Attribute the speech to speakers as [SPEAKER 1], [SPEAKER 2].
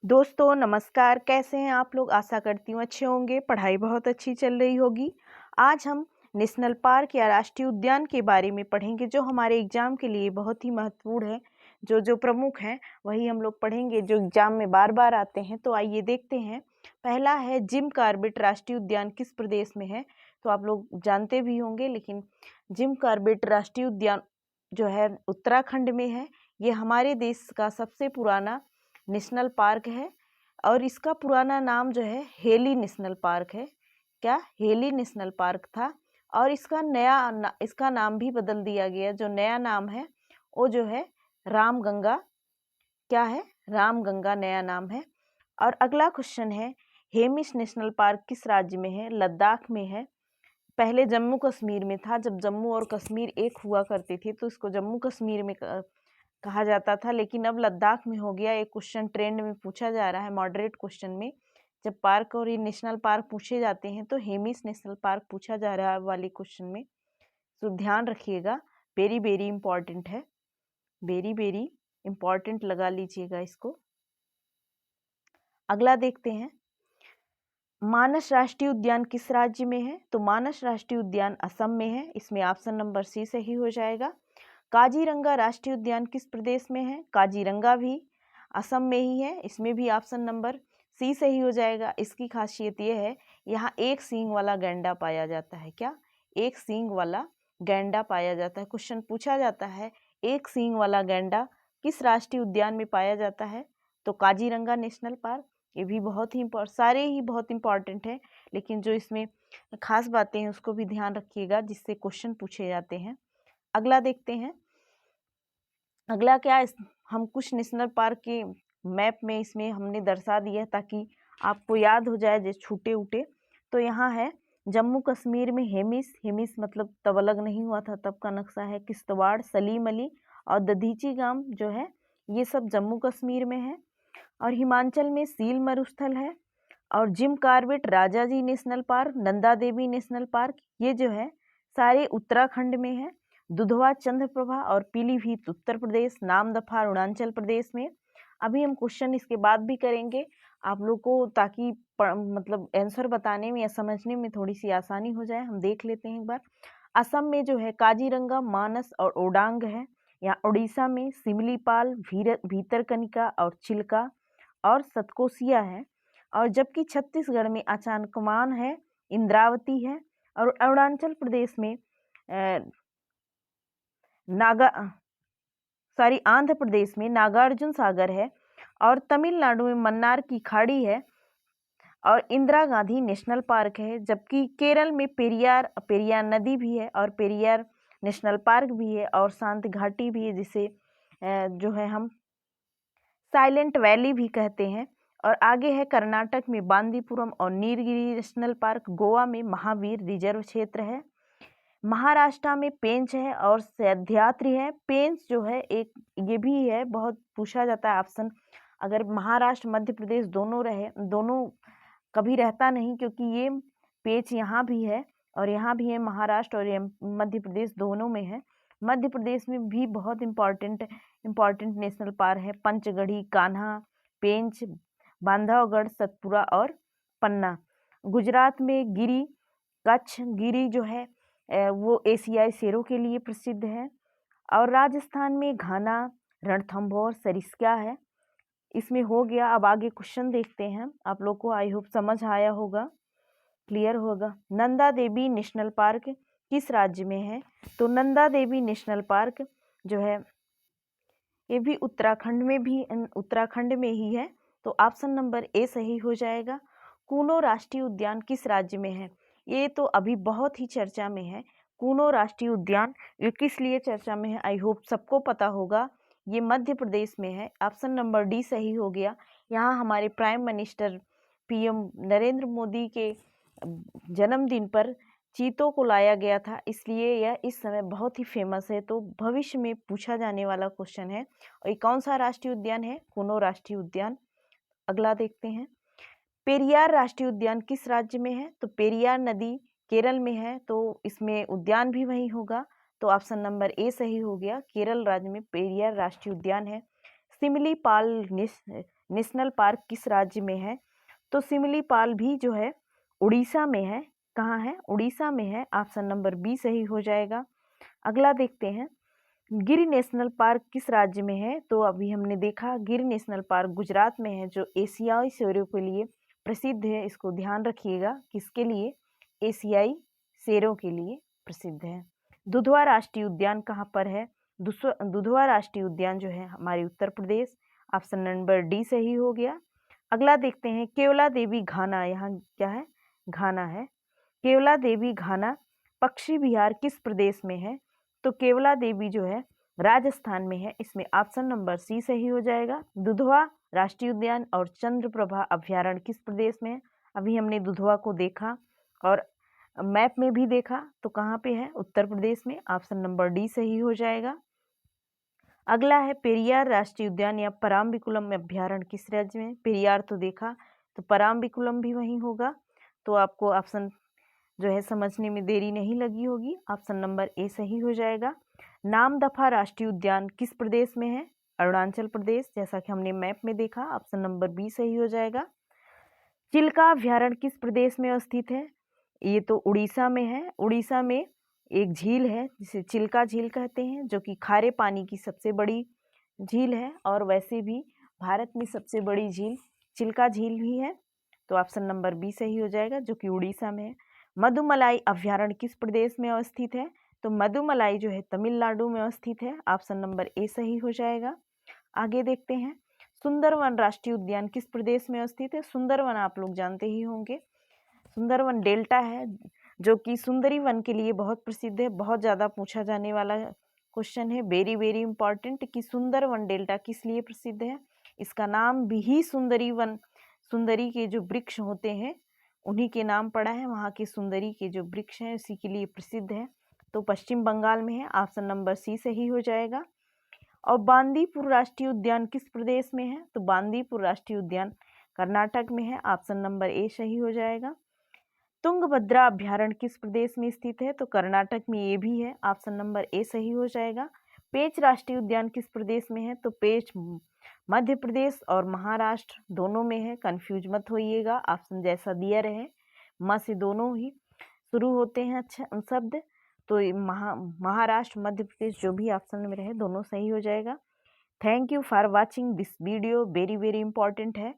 [SPEAKER 1] दोस्तों नमस्कार, कैसे हैं आप लोग? आशा करती हूँ अच्छे होंगे, पढ़ाई बहुत अच्छी चल रही होगी। आज हम नेशनल पार्क या राष्ट्रीय उद्यान के बारे में पढ़ेंगे जो हमारे एग्जाम के लिए बहुत ही महत्वपूर्ण है। जो प्रमुख हैं वही हम लोग पढ़ेंगे जो एग्जाम में बार बार आते हैं। तो आइए देखते हैं। पहला है जिम कॉर्बेट राष्ट्रीय उद्यान किस प्रदेश में है? तो आप लोग जानते भी होंगे, लेकिन जिम कॉर्बेट राष्ट्रीय उद्यान जो है उत्तराखंड में है। ये हमारे देश का सबसे पुराना नेशनल पार्क है और इसका पुराना नाम जो है हेली नेशनल पार्क है। क्या हेली नेशनल पार्क था? और इसका नाम भी बदल दिया गया। जो नया नाम है वो जो है रामगंगा। क्या है? रामगंगा नया नाम है। और अगला क्वेश्चन है हेमिस नेशनल पार्क किस राज्य में है? लद्दाख में है। पहले जम्मू कश्मीर में था। जब जम्मू और कश्मीर एक हुआ करते थे तो इसको जम्मू कश्मीर में कहा जाता था, लेकिन अब लद्दाख में हो गया। एक क्वेश्चन ट्रेंड में पूछा जा रहा है मॉडरेट क्वेश्चन में। जब पार्क और ये नेशनल पार्क पूछे जाते हैं तो हेमिस नेशनल पार्क पूछा जा रहा है वाले क्वेश्चन में। तो ध्यान रखिएगा, वेरी वेरी इंपॉर्टेंट है, वेरी वेरी इंपॉर्टेंट लगा लीजिएगा इसको। अगला देखते हैं, मानस राष्ट्रीय उद्यान किस राज्य में है? तो मानस राष्ट्रीय उद्यान असम में है। इसमें ऑप्शन नंबर सी सही हो जाएगा। काजीरंगा राष्ट्रीय उद्यान किस प्रदेश में है? काजीरंगा भी असम में ही है। इसमें भी ऑप्शन नंबर सी सही हो जाएगा। इसकी खासियत यह है, यहाँ एक सींग वाला गैंडा पाया जाता है। क्या? एक सींग वाला गैंडा पाया जाता है। क्वेश्चन पूछा जाता है एक सींग वाला गैंडा किस राष्ट्रीय उद्यान में पाया जाता है? तो काजीरंगा नेशनल पार्क। ये भी बहुत ही सारे ही बहुत इंपॉर्टेंट है, लेकिन जो इसमें खास बातें हैं उसको भी ध्यान रखिएगा जिससे क्वेश्चन पूछे जाते हैं। अगला देखते हैं। अगला क्या, हम कुछ नेशनल पार्क के मैप में इसमें हमने दर्शा दिया है ताकि आपको याद हो जाए जो छूटे उटे। तो यहाँ है जम्मू कश्मीर में हेमिस मतलब तब अलग नहीं हुआ था, तब का नक्शा है। किश्तवाड़, सलीम अली और दधीची गांव जो है ये सब जम्मू कश्मीर में है। और हिमाचल में सील मरुस्थल है। और Jim Corbett Rajaji national park, Nanda Devi national park ये जो है सारे उत्तराखंड में है। दुधवा, चंद्रप्रभा और पीलीभीत उत्तर प्रदेश, नामदफा अरुणाचल प्रदेश में। अभी हम क्वेश्चन इसके बाद भी करेंगे आप लोग को, ताकि मतलब आंसर बताने में या समझने में थोड़ी सी आसानी हो जाए। हम देख लेते हैं एक बार। असम में जो है काजीरंगा, मानस और ओडांग है। यहाँ उड़ीसा में सिमलीपाल, भीतरकनिका और चिल्का और सतकोसिया है। और जबकि छत्तीसगढ़ में अचानकमान है, इंद्रावती है। और अरुणाचल प्रदेश में आंध्र प्रदेश में नागार्जुन सागर है। और तमिलनाडु में मन्नार की खाड़ी है और इंदिरा गांधी नेशनल पार्क है। जबकि केरल में पेरियार नदी भी है और पेरियार नेशनल पार्क भी है और शांत घाटी भी है, जिसे जो है हम साइलेंट वैली भी कहते हैं। और आगे है कर्नाटक में बांदीपुरम और नीलगिरी नेशनल पार्क। गोवा में महावीर रिजर्व क्षेत्र है। महाराष्ट्र में पेंच है और सह्याद्री है। पेंच जो है एक ये भी है, बहुत पूछा जाता है ऑप्शन। अगर महाराष्ट्र मध्य प्रदेश दोनों कभी रहता नहीं, क्योंकि ये पेंच यहाँ भी है और यहाँ भी है। महाराष्ट्र और मध्य प्रदेश दोनों में है। मध्य प्रदेश में भी बहुत इम्पॉर्टेंट नेशनल पार्क है। पंचगढ़ी, कान्हा, पेंच, बांधवगढ़, सतपुरा और पन्ना। गुजरात में गिरी, कच्छ गिरी जो है वो एशियाई शेरों के लिए प्रसिद्ध है। और राजस्थान में घाना, रणथंभौर, सरिस्का है। इसमें हो गया। अब आगे क्वेश्चन देखते हैं। आप लोग को आई होप समझ आया होगा, क्लियर होगा। नंदा देवी नेशनल पार्क किस राज्य में है? तो नंदा देवी नेशनल पार्क जो है ये भी उत्तराखंड में ही है। तो ऑप्शन नंबर ए सही हो जाएगा। कूनो राष्ट्रीय उद्यान किस राज्य में है? ये तो अभी बहुत ही चर्चा में है। कूनो राष्ट्रीय उद्यान ये किस लिए चर्चा में है? आई होप सबको पता होगा। ये मध्य प्रदेश में है। ऑप्शन नंबर डी सही हो गया। यहाँ हमारे prime minister PM Narendra Modi के जन्मदिन पर चीतों को लाया गया था, इसलिए यह इस समय बहुत ही फेमस है। तो भविष्य में पूछा जाने वाला क्वेश्चन है। और ये कौन सा राष्ट्रीय उद्यान है? कूनो राष्ट्रीय उद्यान। अगला देखते हैं। पेरियार राष्ट्रीय उद्यान किस राज्य में है? तो पेरियार नदी केरल में है, तो इसमें उद्यान भी वही होगा। तो ऑप्शन नंबर ए सही हो गया। केरल राज्य में पेरियार राष्ट्रीय उद्यान है। सिमलीपाल नेशनल पार्क किस राज्य में है? तो सिमलीपाल भी जो है उड़ीसा में है। कहाँ है? उड़ीसा में है। ऑप्शन नंबर बी सही हो जाएगा। अगला देखते हैं, गिर नेशनल पार्क किस राज्य में है? तो अभी हमने देखा गिर नेशनल पार्क गुजरात में है, जो एशियाई शेरों के लिए प्रसिद्ध है। इसको ध्यान रखिएगा, किसके लिए? एशियाई शेरों के लिए प्रसिद्ध है। दुधवा राष्ट्रीय उद्यान कहाँ पर है? दुधवा राष्ट्रीय उद्यान जो है हमारे Uttar Pradesh. Option number D सही हो गया। अगला देखते हैं, केवला देवी घाना, यहाँ क्या है? घाना है। केवला देवी घाना पक्षी विहार किस प्रदेश में है? तो केवला देवी जो है राजस्थान में है। इसमें ऑप्शन नंबर सी सही हो जाएगा। दुधवा राष्ट्रीय उद्यान और चंद्रप्रभा अभ्यारण्य किस प्रदेश में है? अभी हमने दुधवा को देखा और मैप में भी देखा, तो कहाँ पे है? उत्तर प्रदेश में। ऑप्शन नंबर डी सही हो जाएगा। अगला है, पेरियार राष्ट्रीय उद्यान या पराम्बिकुलम अभ्यारण्य किस राज्य में? पेरियार तो देखा, तो पराम्बिकुलम भी वहीं होगा। तो आपको ऑप्शन जो है समझने में देरी नहीं लगी होगी। ऑप्शन नंबर ए सही हो जाएगा। नामदफा राष्ट्रीय उद्यान किस प्रदेश में है? अरुणाचल प्रदेश, जैसा कि हमने मैप में देखा। ऑप्शन नंबर बी सही हो जाएगा। चिल्का अभ्यारण्य किस प्रदेश में स्थित है? ये तो उड़ीसा में है। उड़ीसा में एक झील है जिसे चिल्का झील कहते हैं, जो कि खारे पानी की सबसे बड़ी झील है, और वैसे भी भारत में सबसे बड़ी झील चिल्का झील भी है। तो ऑप्शन नंबर बी सही हो जाएगा, जो कि उड़ीसा में है। मधुमलाई अभ्यारण्य किस प्रदेश में अवस्थित है? तो मधुमलाई जो है तमिलनाडु में अवस्थित है। ऑप्शन नंबर ए सही हो जाएगा। आगे देखते हैं, सुंदरवन राष्ट्रीय उद्यान किस प्रदेश में अवस्थित है? सुंदरवन आप लोग जानते ही होंगे, सुंदरवन डेल्टा है, जो कि सुंदरी वन के लिए बहुत प्रसिद्ध है। बहुत ज़्यादा पूछा जाने वाला क्वेश्चन है, वेरी वेरी इंपॉर्टेंट, कि सुंदरवन डेल्टा किस लिए प्रसिद्ध है? इसका नाम भी ही सुंदरी वन, सुंदरी के जो वृक्ष होते हैं उन्हीं के नाम पड़ा है। वहाँ के सुंदरी के जो वृक्ष हैं उसी के लिए प्रसिद्ध है। तो पश्चिम बंगाल में है। ऑप्शन नंबर सी सही हो जाएगा। और बांदीपुर राष्ट्रीय उद्यान किस प्रदेश में है? तो बांदीपुर राष्ट्रीय उद्यान कर्नाटक में है। ऑप्शन नंबर ए सही हो जाएगा। तुंगभद्रा अभ्यारण्य किस प्रदेश में स्थित है? तो कर्नाटक में ये भी है। ऑप्शन नंबर ए सही हो जाएगा। पेंच राष्ट्रीय उद्यान किस प्रदेश में है? तो पेंच मध्य प्रदेश और महाराष्ट्र दोनों में है, कंफ्यूज मत होइएगा। ऑप्शन जैसा दिया रहे, म से दोनों ही शुरू होते हैं अच्छा शब्द, तो महाराष्ट्र मध्य प्रदेश जो भी ऑप्शन में रहे दोनों सही हो जाएगा। Thank you for watching this video, very very important है।